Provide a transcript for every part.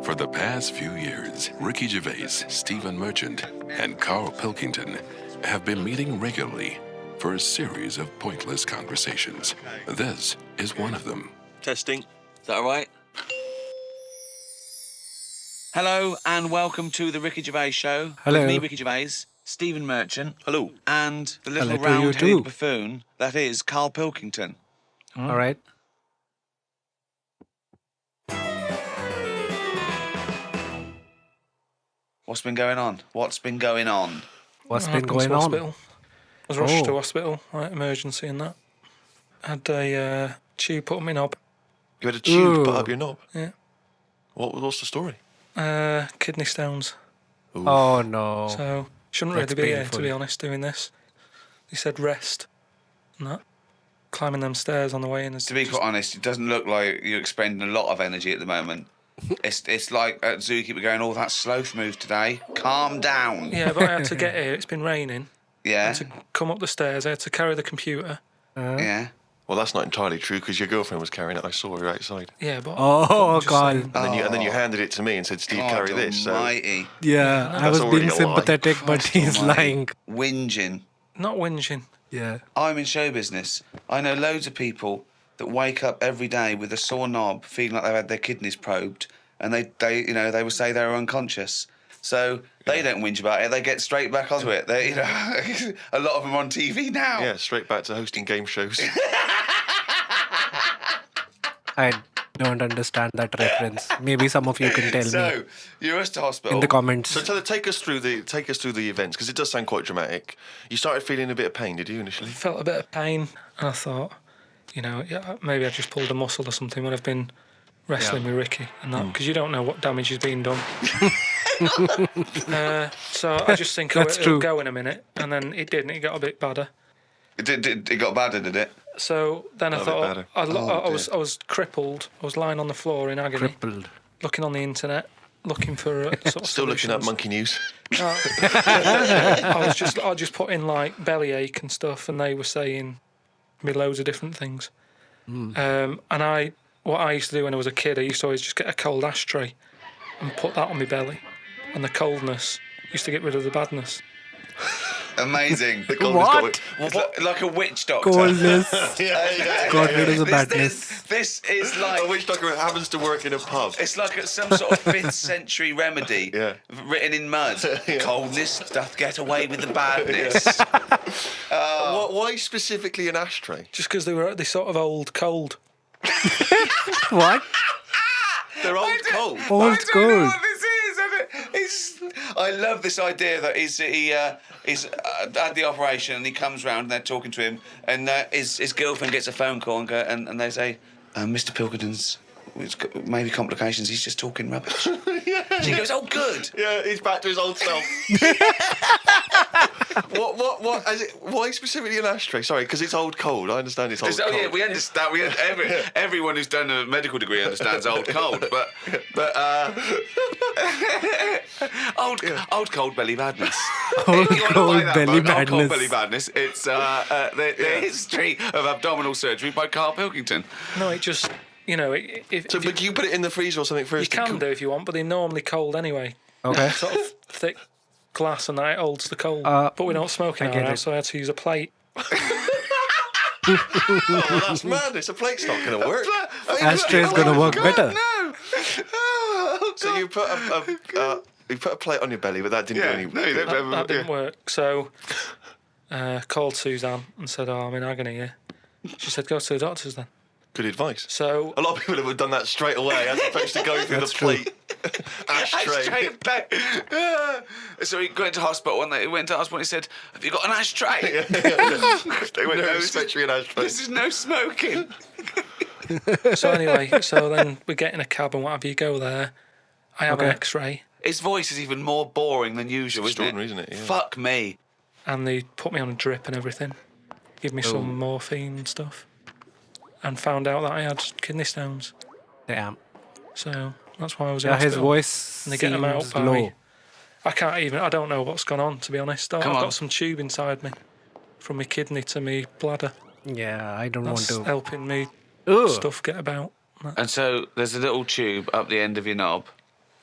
For the past few years, Ricky Gervais, Stephen Merchant, and Karl Pilkington have been meeting regularly for a series of pointless conversations. This is one of them. Testing. Is that all right? Hello and welcome to the Ricky Gervais Show. Hello. With me, Ricky Gervais, Stephen Merchant. Hello. And the little Hello to you round-headed too. buffoon that is Karl Pilkington. All right. What's been going on? What's been going I've on? gone to hospital. I was rushed to hospital, like emergency and that. Had a tube put on my knob. You had a tube Ooh. put up your knob? Yeah. What's the story? Kidney stones. Ooh. Oh no. So, shouldn't That's really be here, painful. to be honest, doing this. He said rest and that. Climbing them stairs on the way in. Is To be quite honest, it doesn't look like you're expending a lot of energy at the moment. It's like at Zookeeper we're going, that sloth move today. Calm down. Yeah, but I had to get here. It's been raining. I Yeah. had to come up the stairs. I had to carry the computer. Yeah. Well, that's not entirely true because your girlfriend was carrying it. I saw her outside. Yeah, but... Oh, I'm just God. saying. And then you handed it to me and said, Steve, God carry this. So almighty. Yeah, I That's was already being a lie. sympathetic, but Christ he's almighty. lying. Whinging. Not whinging. Yeah. I'm in show business. I know loads of people that wake up every day with a sore knob, feeling like they've had their kidneys probed, and they will say they're unconscious. So they don't whinge about it. They get straight back onto it. They, a lot of them are on TV now. yeah, straight back to hosting game shows. I don't understand that reference. Maybe some of you can tell me So you're rushed to hospital. in the comments. So take us through the events because it does sound quite dramatic. You started feeling a bit of pain, did you initially? Felt a bit of pain, and I thought, maybe I just pulled a muscle or something when I've been wrestling with Ricky and that, because you don't know what damage has been done. So I just think That's it'll true. go in a minute, and then it didn't. It got a bit badder. It got badder, did it? So then I Got a bit thought badder. I was crippled. I was lying on the floor in agony, Crippled. looking on the internet, looking for sort of Still looking at solutions. Monkey News. I just put in like bellyache and stuff, and they were saying me loads of different things. And what I used to do when I was a kid, I used to always just get a cold ashtray and put that on my belly, and the coldness used to get rid of the badness. Amazing. What? It's like a witch doctor. Coldness. yeah. Got rid of the badness. This is like... A witch doctor happens to work in a pub. It's like some sort of 5th century remedy written in mud. Coldness doth get away with the badness. Why specifically an ashtray? Just because they sort of old cold. What? They're old cold. Old I don't know cold. what this is. I love this idea that he had the operation and he comes round and they're talking to him and his girlfriend gets a phone call and they say, Mr. Pilkington's maybe complications. He's just talking rubbish. She goes, oh, good. Yeah, he's back to his old self. What is it? Why specifically an ashtray? Sorry, because it's old cold. I understand it's old cold. Yeah, we understand. Everyone who's done a medical degree understands old cold, but old cold belly badness. Old If you wanna cold buy that belly book, Old Cold badness. Belly Badness. It's the history of abdominal surgery by Karl Pilkington. No, it just But you put it in the freezer or something you first? can do if you want, but they're normally cold anyway. Okay. Sort of thick glass, and that holds the cold. But we don't smoke in I our get house, it. so I had to use a plate. Oh, that's madness. A plate's not going to work. Ashtray's gonna work better. No. So you put a plate on your belly, but that didn't do any. That didn't work. So called Suzanne and said, I'm in agony here. She said, go to the doctors then. Good advice. So A lot of people would have done that straight away as opposed to going through the That's true. plate. Ashtray. So he went to hospital and he went to hospital and he said, have you got an ashtray? They went, no, especially an ashtray. This is no smoking. So anyway, so then we get in a cab and what have you, go there. I have an X-ray, His voice is even more boring than usual, isn't extraordinary, isn't it? Yeah. Fuck me. and they put me on a drip and everything. Give me some morphine and stuff. And found out that I had kidney stones. Damn. So that's why I was in Yeah, his hospital. voice And they get them out seems by... low. I don't know what's gone on, to be honest. I've on. got some tube inside me. From my kidney to my bladder. Yeah, I don't That's want to. helping me Ugh. stuff get about. And so there's a little tube up the end of your knob.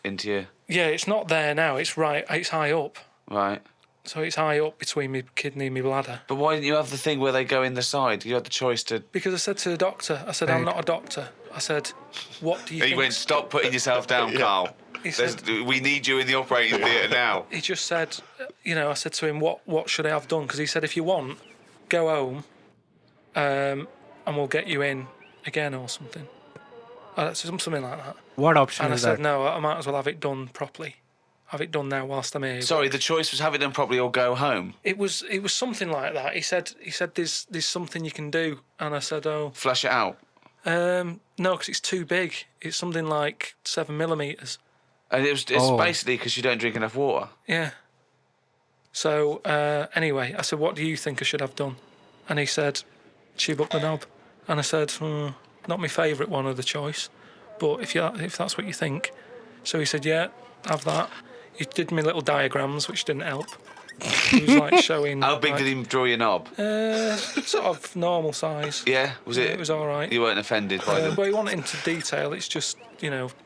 into you. Yeah, it's not there now. It's high up. Right. So it's high up between my kidney and my bladder. But why didn't you have the thing where they go in the side? You had the choice to... Because I said to the doctor, I'm not a doctor. I said, what do you think? He went, stop putting yourself down, Carl. He said, we need you in the operating theatre now. He just said, I said to him, what should I have done? Because he said, if you want, go home and we'll get you in again or something. Something like that. What option and is I that? said, no, I might as well have it done properly. Have it done now whilst I'm here. Sorry, the choice was have it done properly or go home. It was something like that. He said there's something you can do, and I said, oh, Flush it out. no, because it's too big. It's something like 7 millimeters. And it's basically because you don't drink enough water. Yeah. So anyway, I said, what do you think I should have done? And he said, tube up the knob. And I said, not my favourite one of the choice, but if that's what you think. So he said, yeah, have that. He did me little diagrams, which didn't help. He was like showing... How big did he draw your knob? Sort of normal size. Yeah? Was it? It was all right. You weren't offended by them? But he went into detail. It's just,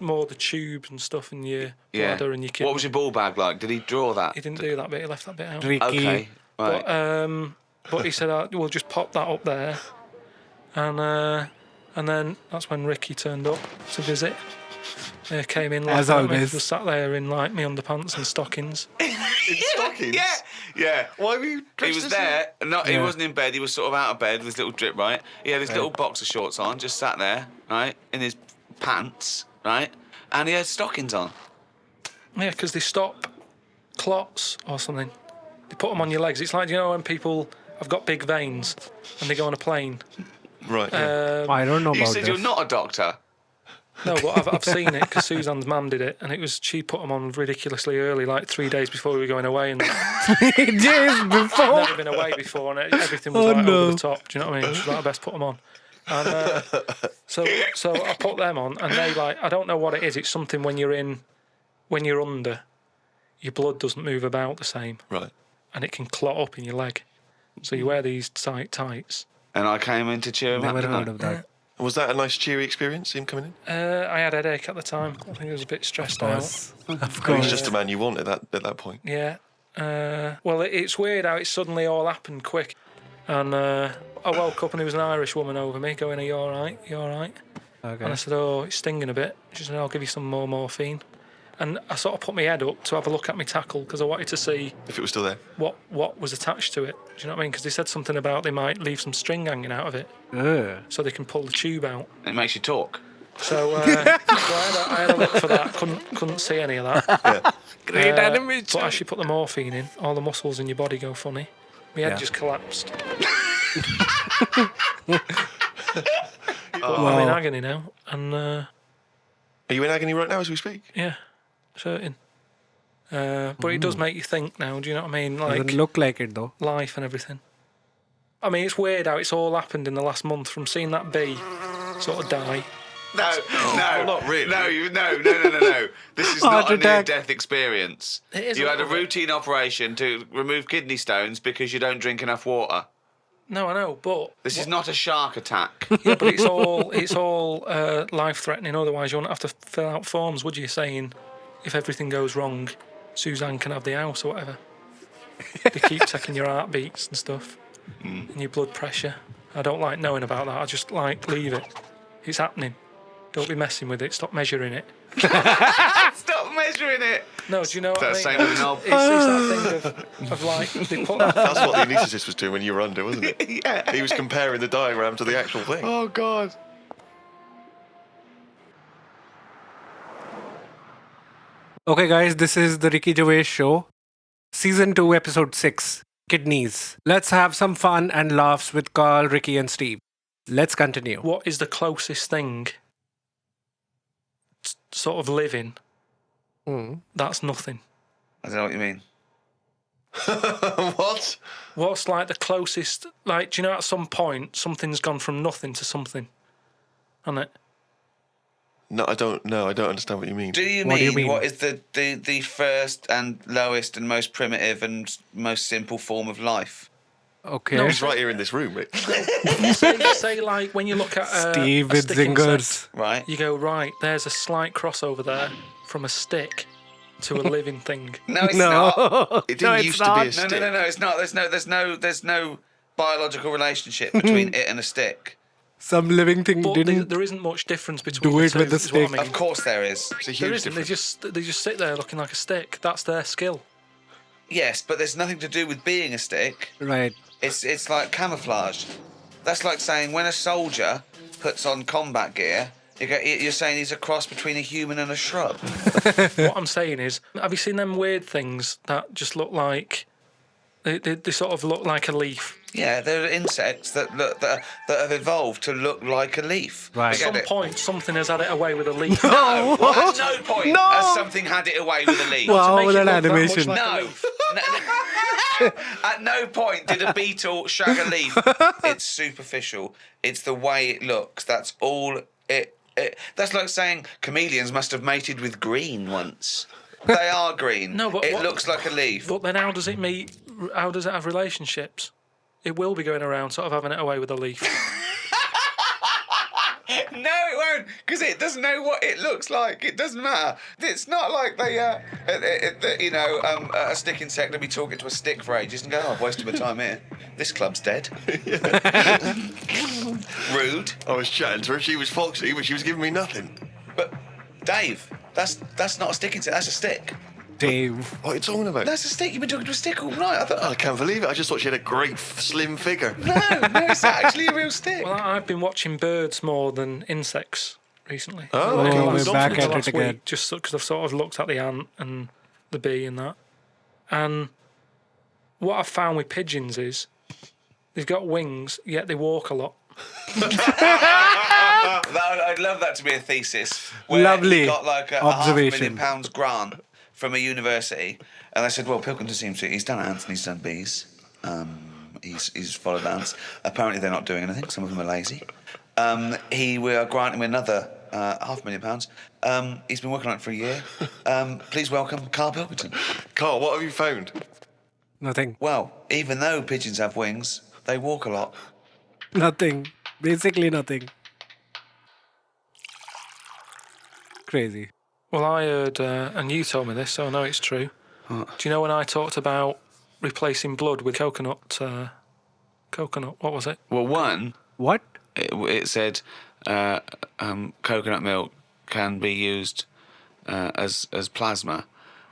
more the tubes and stuff in your bladder and your kidney. What was your ball bag like? Did he draw that? He didn't do that bit. He left that bit out. Ricky. Okay, right. But he said, we'll just pop that up there. And then that's when Ricky turned up to visit. Came in like As that. always. Was sat there in like me underpants and stockings. In stockings? Yeah. Why were you dressed He was as there. No, he Yeah. wasn't in bed. He was sort of out of bed with his little drip, right? He had his little boxer shorts on, just sat there, right, in his pants, right, and he had stockings on. Yeah, because they stop clots or something. They put them on your legs. It's like, when people have got big veins and they go on a plane. Right. I don't know You about said this. you're not a doctor. No, but I've seen it because Suzanne's mum did it, and she put them on ridiculously early, like 3 days before we were going away. And Days I've before. never been away before, and everything was over the top. Do you know what I mean? She's like, I best put them on. And so I put them on, and they I don't know what it is. It's something when you're under, your blood doesn't move about the same, Right. and it can clot up in your leg. So you wear these tight tights. And I came in to cheer him up, Never didn't I? heard of that. Was that a nice, cheery experience, him coming in? I had a headache at the time. I think I was a bit stressed out. Of He was course. just the man you wanted at that point. Yeah. Well, it's weird how it suddenly all happened quick. And I woke up and there was an Irish woman over me going, are you all right? You all right? Okay. And I said, oh, it's stinging a bit. She said, I'll give you some more morphine. And I sort of put my head up to have a look at my tackle because I wanted to see If it was still there. what was attached to it. Do you know what I mean? Because they said something about they might leave some string hanging out of it Ugh. so they can pull the tube out. It makes you talk. So, I had a look for that. Couldn't see any of that. Great animation. But as she put the morphine in, all the muscles in your body go funny. My head just collapsed. I'm in agony now, and Are you in agony right now as we speak? yeah, certain. But it does make you think now. Do you know what I mean? Doesn't Like look like it though. life and everything. I mean, it's weird how it's all happened in the last month. From seeing that bee sort of die. No, not really. No. This is not a attack. near-death experience. It is You a had a little bit. routine operation to remove kidney stones because you don't drink enough water. No, I know, but This is not a shark attack. yeah, but it's all life-threatening. Otherwise, you wouldn't have to fill out forms, would you? Saying if everything goes wrong, Suzanne can have the house or whatever. They keep checking your heartbeats and stuff and your blood pressure. I don't like knowing about that. I just like leave it. It's happening. Don't be messing with it. Stop measuring it. Stop measuring it. No, do you know what I mean? That's the same with a knob. It's that thing of like they put that. That's what the anaesthetist was doing when you were under, wasn't it? Yeah. He was comparing the diagram to the actual thing. Oh, God. Okay, guys, this is the Ricky Gervais Show, Season 2, Episode 6, Kidneys. Let's have some fun and laughs with Carl, Ricky, and Steve. Let's continue. What is the closest thing sort of living that's nothing? I don't know what you mean. What? What's like the closest, like, do you know at some point something's gone from nothing to something? Hasn't it? No, I don't understand what you mean. Do you What do you mean mean? what is the first and lowest and most primitive and most simple form of life? Okay. No, He's right here in this room, Rick. say like when you look at Steve a with stick insect, zingers. Right? you go, right, there's a slight crossover there from a stick to a living thing. No, it's not. No. It No, didn't it's used to not. be a stick. No, it's not. There's no biological relationship between it and a stick. Some living thing But didn't there isn't much difference between do the it two, with the is what I stick. mean. Of course there is. It's a There huge isn't. difference. They just sit there looking like a stick. That's their skill. Yes, but there's nothing to do with being a stick. Right. It's like camouflage. That's like saying when a soldier puts on combat gear, you're saying he's a cross between a human and a shrub. What I'm saying is, have you seen them weird things that just look like they sort of look like a leaf? Yeah, there are insects that have evolved to look like a leaf. Right. I At get some it. point, something has had it away with a leaf. No, at no point No. has something had it away with a leaf. Wow, make with it an look that much animation. like- No. At no point did a beetle shag a leaf. It's superficial. It's the way it looks. That's all it. That's like saying chameleons must have mated with green once. They are green. No, but it what- looks like a leaf. But then how does it meet? How does it have relationships? It will be going around sort of having it away with a leaf. No, it won't, because it doesn't know what it looks like. It doesn't matter. It's not like a stick insect will be talking to a stick for ages and go, "Oh, I've wasted my time here. This club's dead." Rude. I was chatting to her. She was foxy, but she was giving me nothing. But Dave, that's not a stick insect. That's a stick. Dave. What are you talking about? That's a stick. You've been talking to a stick all night. I I thought. can't believe it. I just thought she had a great, slim figure. No, it's actually a real stick. Well, I've been watching birds more than insects recently. Oh, okay. The We're last- back the at it last again. week, just because I've sort of looked at the ant and the bee and that. And what I've found with pigeons is they've got wings, yet they walk a lot. I'd love that to be a thesis. Where Lovely he got like a observation. £500,000 grant from a university, and they said, "Well, Pilkington seems to. He's done ants and he's done bees. He's followed ants. Apparently, they're not doing anything. Some of them are lazy. We are granting him another £500,000. He's been working on it for a year. Please welcome Karl Pilkington." Carl, what have you found? Nothing. Well, even though pigeons have wings, they walk a lot. Nothing. Basically nothing. Crazy. Well, I heard, and you told me this, so I know it's true. Do you know when I talked about replacing blood with coconut? What was it? Well, one, What? it said coconut milk can be used as plasma,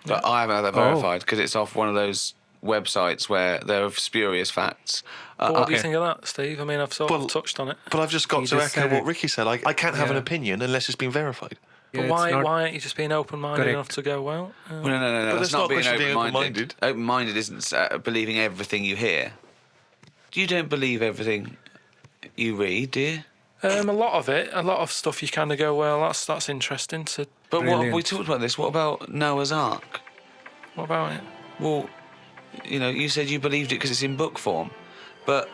but I haven't had that verified because it's off one of those websites where there are spurious facts. But what do you okay. think of that, Steve? I mean, I've sort of touched on it. But I've just got You to just echo said what it. Ricky said. I can't have an Yeah. opinion unless it's been verified. Yeah, But it's why not- aren't you just being open-minded Correct. enough to go, well... Well, no. But That's it's not a being question of being open-minded. Open-minded isn't believing everything you hear. You don't believe everything you read, do you? a lot of stuff you kind of go, well, that's interesting. So But Brilliant. we talked about this. What about Noah's Ark? what about it? Well, you said you believed it because it's in book form, but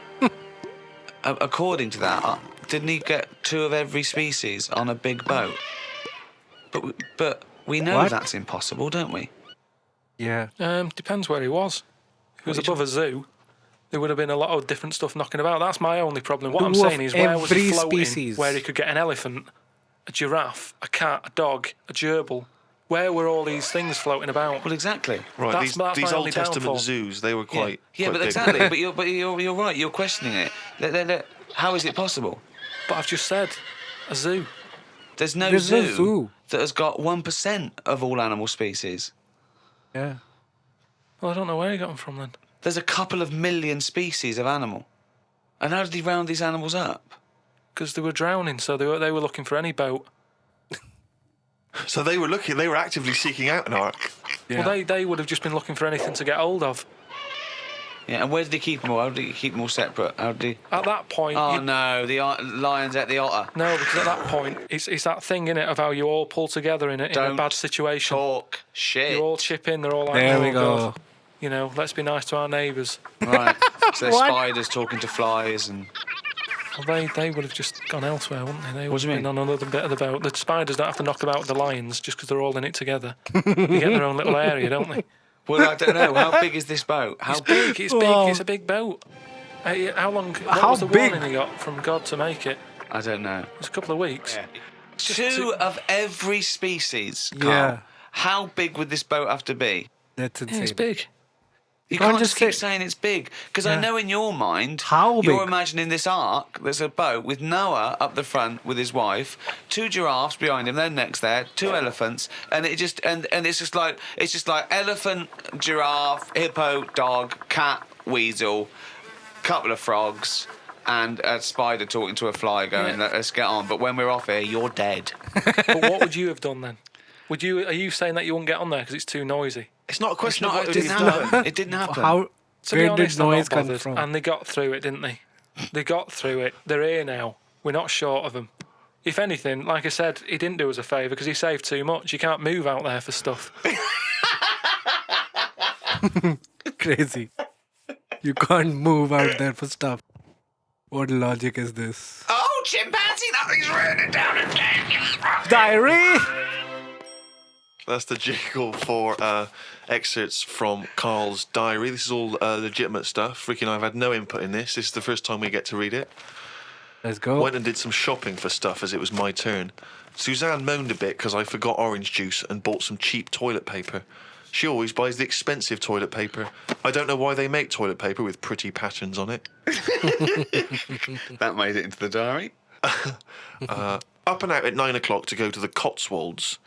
according to that, didn't he get 2 of every species on a big boat? But we know What? that's impossible, don't we? Yeah. Depends where he was. If he was above a zoo, there would have been a lot of different stuff knocking about. That's my only problem. What I'm Two of saying is, where was he every floating? species. Where he could get an elephant, a giraffe, a cat, a dog, a gerbil. Where were all these things floating about? Well, exactly. Right, That's these my Old only Testament downfall. zoos, they were quite. Yeah, quite but big. exactly. but you're right. You're questioning it. How is it possible? But I've just said, a zoo. There's no There's no zoo, zoo. that has got 1% of all animal species. Yeah. Well, I don't know where he got them from then. There's a couple of million species of animal. And how did he round these animals up? Because they were drowning, so they were looking for any boat. So they were actively seeking out an ark. Yeah. Well, they would have just been looking for anything to get hold of. Yeah, and where did he keep them all? How did he keep them all separate? How did he... At that point, Oh, no, the lions ate the otter. no, because at that point, it's that thing in it of how you all pull together in a Don't bad situation. Talk shit. You all chip in. They're all like, There we "Oh, go. God." You know, let's be nice to our neighbours. Right. So there's What? spiders talking to flies and... Well, they would have just gone elsewhere, wouldn't they? They would What do you have been mean? on another bit of the boat. The spiders don't have to knock about the lions just because they're all in it together. They get their own little area, don't they? Well, I don't know. How big is this boat? How It's big. It's big. Well- It's a big boat. How long? What How was the big? warning he got from God to make it? I don't know. It was a couple of weeks. 2 of every species. Carl. Yeah. how big would this boat have to be? That's insane. Yeah, it's big. You can't can't just just keep say- saying it's big, because I know in your mind, How you're big? imagining this ark. There's a boat with Noah up the front with his wife, 2 giraffes behind him, they're next there, 2 elephants, and it just and it's just like elephant, giraffe, hippo, dog, cat, weasel, couple of frogs, and a spider talking to a fly going, let's get on. But when we're off here, you're dead. But what would you have done then? Are you saying that you wouldn't get on there because it's too noisy? It's not a It's question of not, what it it didn't is. happen. It didn't happen. How? To be Where honest, did I'm noise not come bothered. from? And they got through it, didn't they? They got through it. They're here now. We're not short of them. If anything, like I said, he didn't do us a favour because he saved too much. You can't move out there for stuff. Crazy. You can't move out there for stuff. What logic is this? Oh, chimpanzee, nothing's written down again. Diary! That's the jingle for excerpts from Karl's diary. This is all legitimate stuff. Ricky and I have had no input in this. This is the first time we get to read it. Let's go. Went and did some shopping for stuff as it was my turn. Suzanne moaned a bit because I forgot orange juice and bought some cheap toilet paper. She always buys the expensive toilet paper. I don't know why they make toilet paper with pretty patterns on it. That made it into the diary. Up and out at 9 o'clock to go to the Cotswolds.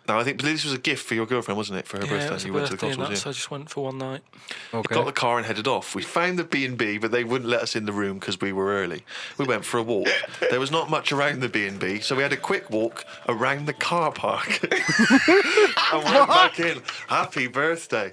Now, I think this was a gift for your girlfriend, wasn't it, for her Yeah, birthday? it was a You went to the birthday and Cotswolds, that, so I just went for one night. Okay. Got the car and headed off. We found the B&B, but they wouldn't let us in the room because we were early. We went for a walk. There was not much around the B&B, so we had a quick walk around the car park and went back in. Happy birthday.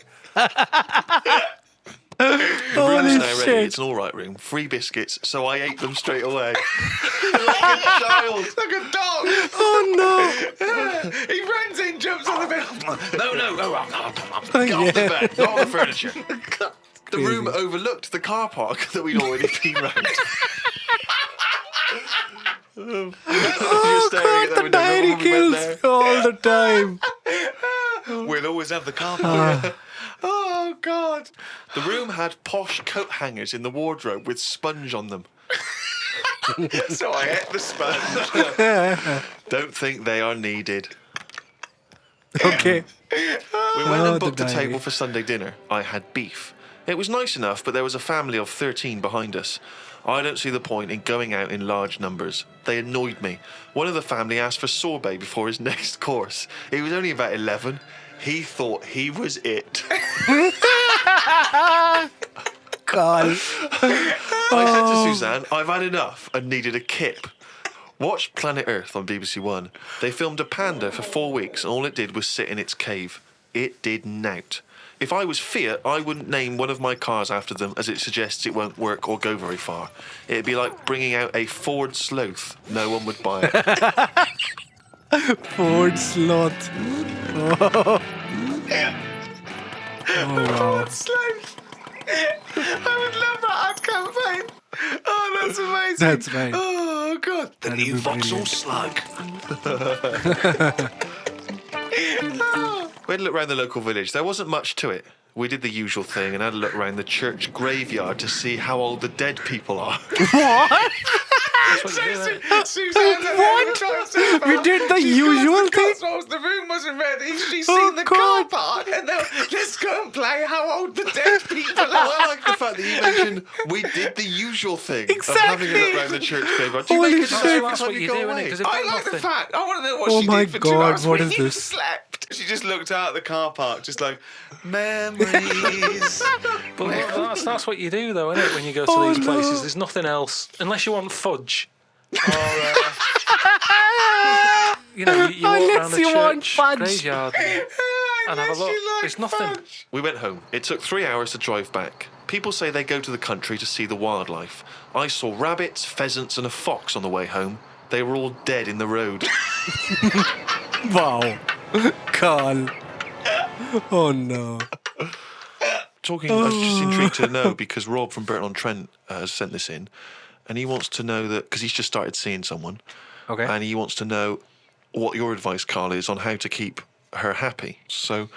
The room is now ready. It's an all right room. 3 biscuits, so I ate them straight away. Like a child. Like a dog. Oh He runs in, jumps on the bed. No. Get off the bed, not on the furniture. The room overlooked the car park that we'd already been round. no! Oh God, the diary kills all the time. We'll always have the car park. Oh, God. The room had posh coat hangers in the wardrobe with sponge on them. So I ate the sponge. Don't think they are needed. Okay. We went Oh, and booked the a diary. table for Sunday dinner. I had beef. It was nice enough, but there was a family of 13 behind us. I don't see the point in going out in large numbers. They annoyed me. One of the family asked for sorbet before his next course. He was only about 11. He thought he was it. Carl. I said to Suzanne, I've had enough and needed a kip. Watched Planet Earth on BBC One. They filmed a panda for 4 weeks and all it did was sit in its cave. It did nout. If I was Fiat, I wouldn't name one of my cars after them as it suggests it won't work or go very far. It'd be like bringing out a Ford Sloth. No one would buy it. Ford Sloth. Oh. Oh, wow. I would love that ad campaign. Oh, that's amazing. That's right. Oh, God. The That'd new be Vauxhall brilliant. Slug. We had a look around the local village. There wasn't much to it. We did the usual thing and had a look around the church graveyard to see how old the dead people are. That's what you do, isn't it? Suzanne, What? You did the usual thing? The room wasn't ready. She's Oh, seen the car God. park, and now let's go and play how old the dead people are. I like the fact that you mentioned we did the usual thing of having a look Exactly. around the church graveyard. Do you Holy make it shit. every That's time what you go do, innit? away? 'Cause they've I got like the nothing. fact. I want to know what Oh she my did for 2 God, hours what when is you this? slept. She just looked out at the car park, just like, memories. But that's what you do, though, isn't it? When you go to Oh, these no. places, there's nothing else unless you want fudge. Or, you know, you walk Unless around the you want church fudge. graveyard and have a look. There's nothing. We went home. It took 3 hours to drive back. People say they go to the country to see the wildlife. I saw rabbits, pheasants, and a fox on the way home. They were all dead in the road. Wow. Carl. Oh, no. Talking, I was just intrigued to know because Rob from Burton-on-Trent has sent this in, and he wants to know that because he's just started seeing someone, Okay. and he wants to know what your advice, Carl, is on how to keep her happy. So,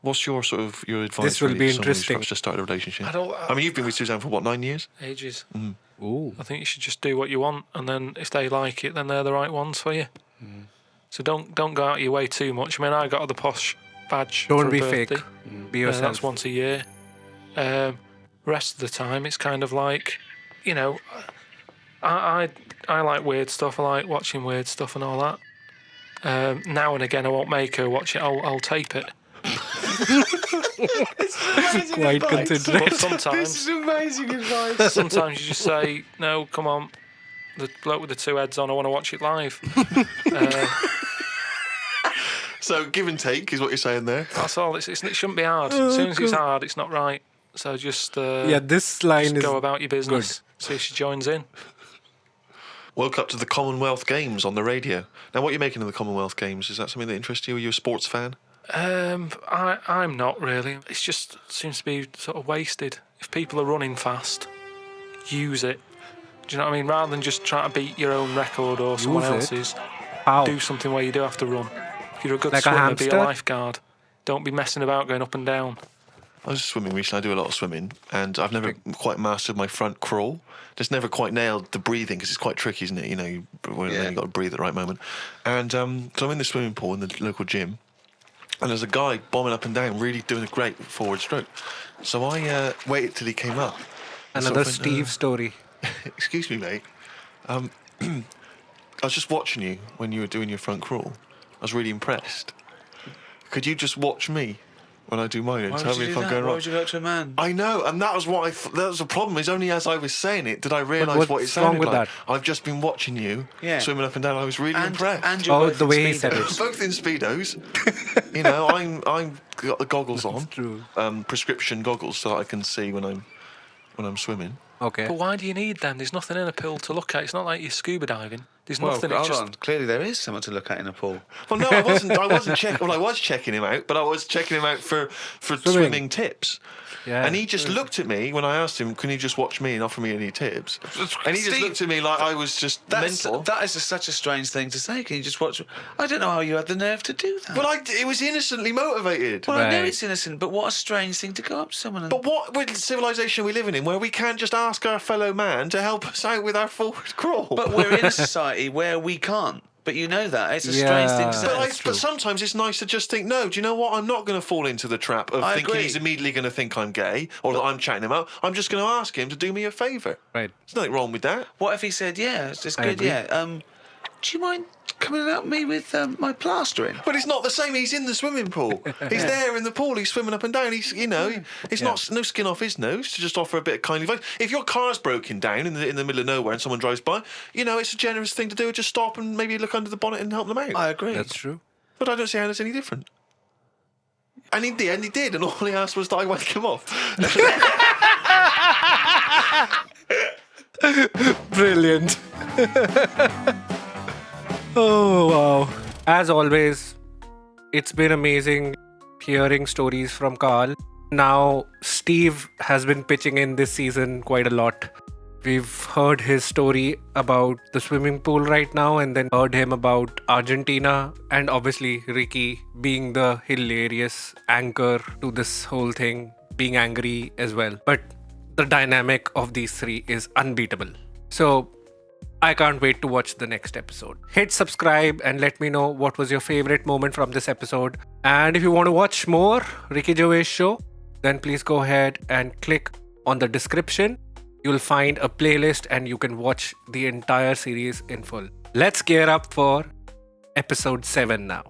what's your advice? This will really be to someone who's interesting. just started a relationship. I mean, you've been with Suzanne for what, 9 years? Ages. Ooh. I think you should just do what you want, and then if they like it, then they're the right ones for you. So don't go out of your way too much. I mean, I got the posh badge. Don't for be a birthday. fake. Be yourself. That's once a year. Rest of the time, it's kind of like, you know, I like weird stuff. I like watching weird stuff and all that. Now and again, I won't make her watch it. I'll tape it. Quite considerate. But sometimes, This is amazing advice. sometimes you just say, no, come on, the bloke with the two heads on, I want to watch it live. So give and take is what you're saying there. That's all. It shouldn't be hard. As soon as it's hard, it's not right. So just This line just is go about your business. See if she joins in. Woke up to the Commonwealth Games on the radio. Now, what are you making of the Commonwealth Games? Is that something that interests you? Are you a sports fan? I'm not really. It just seems to be sort of wasted. If people are running fast, use it. Do you know what I mean? Rather than just trying to beat your own record or someone Use it? else's, how. do something where you do have to run. If you're a good Like a swimmer, be hamster? a lifeguard. Don't be messing about going up and down. I was swimming recently. I do a lot of swimming, and I've never quite mastered my front crawl. Just never quite nailed the breathing because it's quite tricky, isn't it? You know, you've got to breathe at the right moment. And so I'm in the swimming pool in the local gym, and there's a guy bombing up and down, really doing a great forward stroke. So I waited till he came up. and Another sort of went, Steve story. Excuse me, mate. I was just watching you when you were doing your front crawl. I was really impressed. Could you just watch me when I do mine and Why tell would me you if do I'm that? going Why wrong? would you go to a man? I know, and that was what that was the problem. Is only as I was saying it did I realise what's what it wrong sounded with like. that? I've just been watching you swimming up and down. I was really impressed. And you're Oh, both the in way he said it. Speedos. Both in speedos. You know, I'm got the goggles on, true. prescription goggles, so that I can see when I'm swimming. Okay. But why do you need them? There's nothing in a pool to look at. It's not like you're scuba diving. There's Well, nothing. hold It's on. Clearly there is something to look at in a pool. Well, no, I wasn't checking. Well, I was checking him out, but I was checking him out for swimming tips. Yeah. And he just looked at me when I asked him, "Can you just watch me and offer me any tips?" And he just Steve, looked at me like I was just mental. That is such a strange thing to say. Can you just watch? I don't know how you had the nerve to do that. Well, it was innocently motivated. Well, I know Right. it's innocent, but what a strange thing to go up to someone and... But what civilization are we living in where we can't just ask our fellow man to help us out with our forward crawl? But we're in a society where we can't. But you know that. It's a strange thing to Yeah. say. But sometimes it's nice to just think, no, do you know what? I'm not going to fall into the trap of I thinking agree. he's immediately going to think I'm gay or that I'm chatting him up. I'm just going to ask him to do me a favour. Right. There's nothing wrong with that. What if he said, yeah, it's I good, agree. yeah. Do you mind coming and help me with my plastering? But it's not the same. He's in the swimming pool. He's there in the pool. He's swimming up and down. He's, it's not no skin off his nose to just offer a bit of kindly advice. If your car's broken down in the middle of nowhere and someone drives by, it's a generous thing to do. Just stop and maybe look under the bonnet and help them out. I agree. That's true. But I don't see how that's any different. And in the end, he did, and all he asked was that I wake him off. Brilliant. Oh, wow. As always, it's been amazing hearing stories from Karl. Now, Steve has been pitching in this season quite a lot. We've heard his story about the swimming pool right now, and then heard him about Argentina, and obviously Ricky being the hilarious anchor to this whole thing, being angry as well. But the dynamic of these three is unbeatable. So I can't wait to watch the next episode. Hit subscribe and let me know what was your favorite moment from this episode. And if you want to watch more Ricky Gervais Show, then please go ahead and click on the description. You'll find a playlist and you can watch the entire series in full. Let's gear up for episode 7 now.